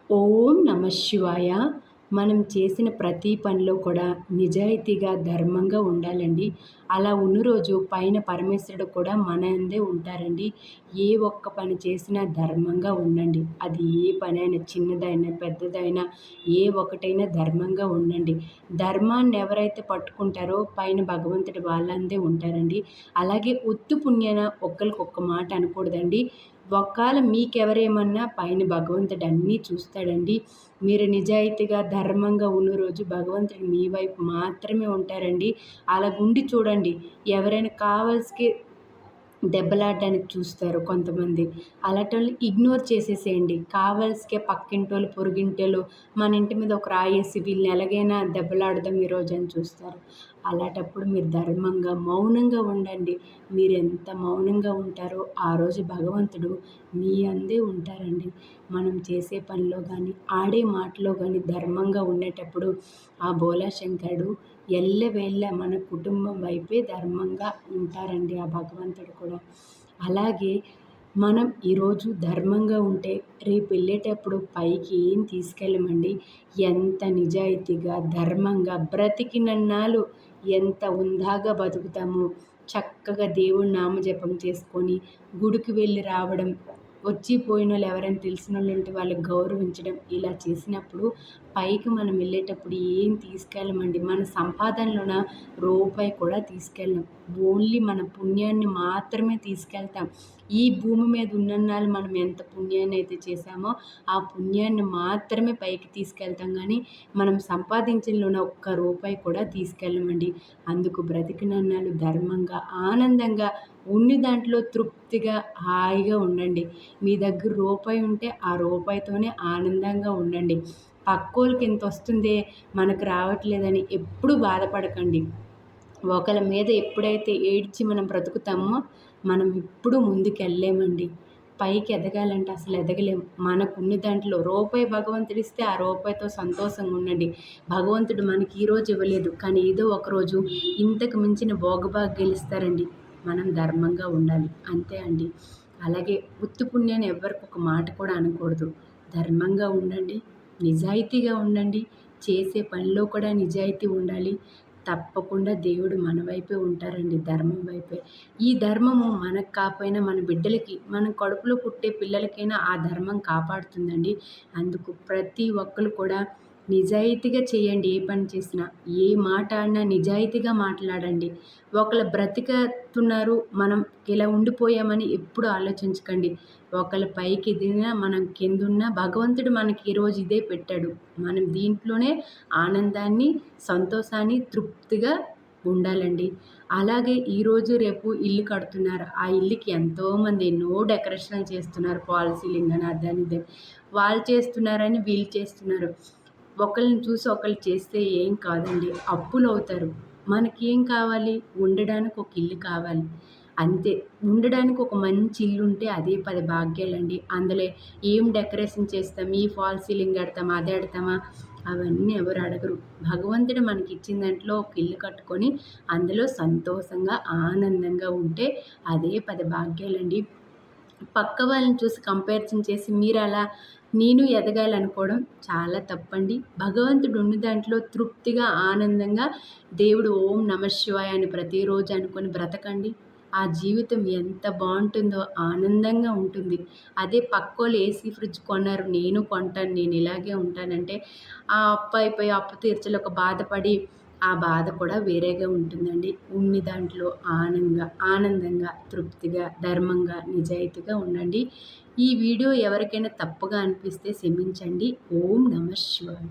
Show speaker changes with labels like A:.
A: ఓం నమ శివాయ. మనం చేసిన ప్రతి పనిలో కూడా నిజాయితీగా, ధర్మంగా ఉండాలండి. అలా ఉన్న రోజు పైన పరమేశ్వరుడు కూడా మన అందే ఉంటారండి. ఏ ఒక్క పని చేసినా ధర్మంగా ఉండండి. అది ఏ పనైనా చిన్నదైనా, పెద్దదైనా ఏ ఒకటైనా ధర్మంగా ఉండండి. ధర్మాన్ని ఎవరైతే పట్టుకుంటారో పైన భగవంతుడు వాళ్ళందే ఉంటారండి. అలాగే ఉత్తి పుణ్యాన ఒక్కళ్ళకొక్క మాట అనకూడదండి. ఒక్కాల మీకెవరేమన్నా పైన భగవంతుడు అన్నీ చూస్తాడండి. మీరు నిజాయితీగా, ధర్మంగా ఉన్న రోజు భగవంతుడు మీ వైపు మాత్రమే ఉంటారండి. అలాగుండి చూడండి. ఎవరైనా కావాల్సికి దెబ్బలాడడానికి చూస్తారు కొంతమంది. అలాంటోళ్ళని ఇగ్నోర్ చేసేసేయండి. కావాల్సికే పక్కింటోళ్ళు, పొరుగింటోళ్ళు మన ఇంటి మీద ఒక రాయేసి వీళ్ళని ఎలాగైనా దెబ్బలాడదాం ఈరోజు అని చూస్తారు. అలాంటప్పుడు మీరు ధర్మంగా, మౌనంగా ఉండండి. మీరెంత మౌనంగా ఉంటారో ఆ రోజు భగవంతుడు మీ అందే ఉంటారండి. మనం చేసే పనిలో కానీ, ఆడే మాటలో కానీ ధర్మంగా ఉండేటప్పుడు ఆ భోళాశంకరుడు ఎల్లవేళ మన కుటుంబం వైపే ధర్మంగా ఉంటారండి ఆ భగవంతుడు కూడా. అలాగే మనం ఈరోజు ధర్మంగా ఉంటే రేపు వెళ్ళేటప్పుడు పైకి ఏం తీసుకెళ్ళమండి. ఎంత నిజాయితీగా, ధర్మంగా బ్రతికినన్నాళ్ళు ఎంత హుందాగా బతుకుతామో, చక్కగా దేవుడి నామజపం చేసుకొని గుడికి వెళ్ళి రావడం, వచ్చి పోయినోళ్ళు ఎవరైనా తెలిసినోళ్ళు ఉంటే వాళ్ళకి గౌరవించడం, ఇలా చేసినప్పుడు పైకి మనం వెళ్ళేటప్పుడు ఏం తీసుకెళ్ళమండి. మన సంపాదనలోన రూపాయి కూడా తీసుకెళ్ళం. ఓన్లీ మన పుణ్యాన్ని మాత్రమే తీసుకెళ్తాం. ఈ భూమి మీద ఉన్నన్నాళ్ళు మనం ఎంత పుణ్యాన్ని అయితే చేశామో ఆ పుణ్యాన్ని మాత్రమే పైకి తీసుకెళ్తాం కానీ మనం సంపాదించడంలోన ఒక్క రూపాయి కూడా తీసుకెళ్ళమండి. అందుకు బ్రతికినన్నాళ్ళు ధర్మంగా, ఆనందంగా ఉన్ని దాంట్లో తృప్తిగా, హాయిగా ఉండండి. మీ దగ్గర రూపాయి ఉంటే ఆ రూపాయితోనే ఆనందంగా ఉండండి. పక్కోళ్ళకి ఇంత వస్తుందే మనకు రావట్లేదని ఎప్పుడూ బాధపడకండి. ఒకళ్ళ మీద ఎప్పుడైతే ఏడ్చి మనం బ్రతుకుతామో మనం ఎప్పుడూ ముందుకెళ్ళలేమండి. పైకి ఎదగాలంటే అసలు ఎదగలేం. మనకున్న దాంట్లో రూపాయి భగవంతుడు ఇస్తే ఆ రూపాయితో సంతోషంగా ఉండండి. భగవంతుడు మనకి ఈరోజు ఇవ్వలేదు కానీ ఏదో ఒకరోజు ఇంతకు మించిన భోగభాగ్యాలు ఇస్తారండి. మనం ధర్మంగా ఉండాలి అంతే అండి. అలాగే ఉత్తి పుణ్యాన్ని ఎవ్వరికి ఒక మాట కూడా అనకూడదు. ధర్మంగా ఉండండి, నిజాయితీగా ఉండండి. చేసే పనిలో కూడా నిజాయితీ ఉండాలి. తప్పకుండా దేవుడు మన వైపే ఉంటారండి, ధర్మం వైపే. ఈ ధర్మము మనకు కాకపోయినా మన బిడ్డలకి, మన కడుపులో పుట్టే పిల్లలకైనా ఆ ధర్మం కాపాడుతుందండి. అందుకు ప్రతి ఒక్కరు కూడా నిజాయితీగా చేయండి. ఏ పని చేసినా, ఏ మాట ఆడినా నిజాయితీగా మాట్లాడండి. ఒకళ్ళు బ్రతికేస్తున్నారు, మనం ఇలా ఉండిపోయామని ఎప్పుడు ఆలోచించకండి. ఒకళ్ళ పైకి ఎదిగినా మనం కిందున్నా భగవంతుడు మనకి ఈరోజు ఇదే పెట్టాడు. మనం దీంట్లోనే ఆనందాన్ని, సంతోషాన్ని, తృప్తిగా ఉండాలండి. అలాగే ఈరోజు రేపు ఇల్లు కడుతున్నారు. ఆ ఇల్లుకి ఎంతోమంది ఎన్నో డెకరేషన్లు చేస్తున్నారు. ఫాల్ సీలింగ్ అని అదని ఇదని. వాళ్ళు చేస్తున్నారని వీళ్ళు చేస్తున్నారు. ఒకళ్ళని చూసి ఒకళ్ళు చేస్తే ఏం కాదండి. అప్పులు అవుతారు. మనకేం కావాలి? ఉండడానికి ఒక ఇల్లు కావాలి. అంతే. ఉండడానికి ఒక మంచి ఇల్లు ఉంటే అదే 10 భాగ్యాలండి. అందులో ఏం డెకరేషన్ చేస్తాం, ఈ ఫాల్ సీలింగ్ ఎడతామా, అది ఎడతామా అవన్నీ ఎవరు అడగరు. భగవంతుడు మనకి ఇచ్చిన దాంట్లో ఒక ఇల్లు కట్టుకొని అందులో సంతోషంగా, ఆనందంగా ఉంటే అదే 10 భాగ్యాలండి. పక్క వాళ్ళని చూసి కంపారిజన్ చేసి మీరు అలా నేను ఎదగాలనుకోవడం చాలా తప్పండి. భగవంతుడు ఉన్న దాంట్లో తృప్తిగా, ఆనందంగా దేవుడు ఓం నమ శివాయ అని ప్రతిరోజు అనుకొని బ్రతకండి. ఆ జీవితం ఎంత బాగుంటుందో, ఆనందంగా ఉంటుంది. అదే పక్కోళ్ళు ఏసీ ఫ్రిడ్జ్ కొన్నారు, నేను కొంటాను, నేను ఇలాగే ఉంటానంటే ఆ అప్పు అయిపోయి అప్పు తీర్చలేక బాధపడి ఆ బాధ కూడా వేరేగా ఉంటుందండి. ఉన్ని దాంట్లో ఆనందంగా, తృప్తిగా, ధర్మంగా, నిజాయితీగా ఉండండి. ఈ వీడియో ఎవరికైనా తప్పుగా అనిపిస్తే క్షమించండి. ఓం నమ శివాయ.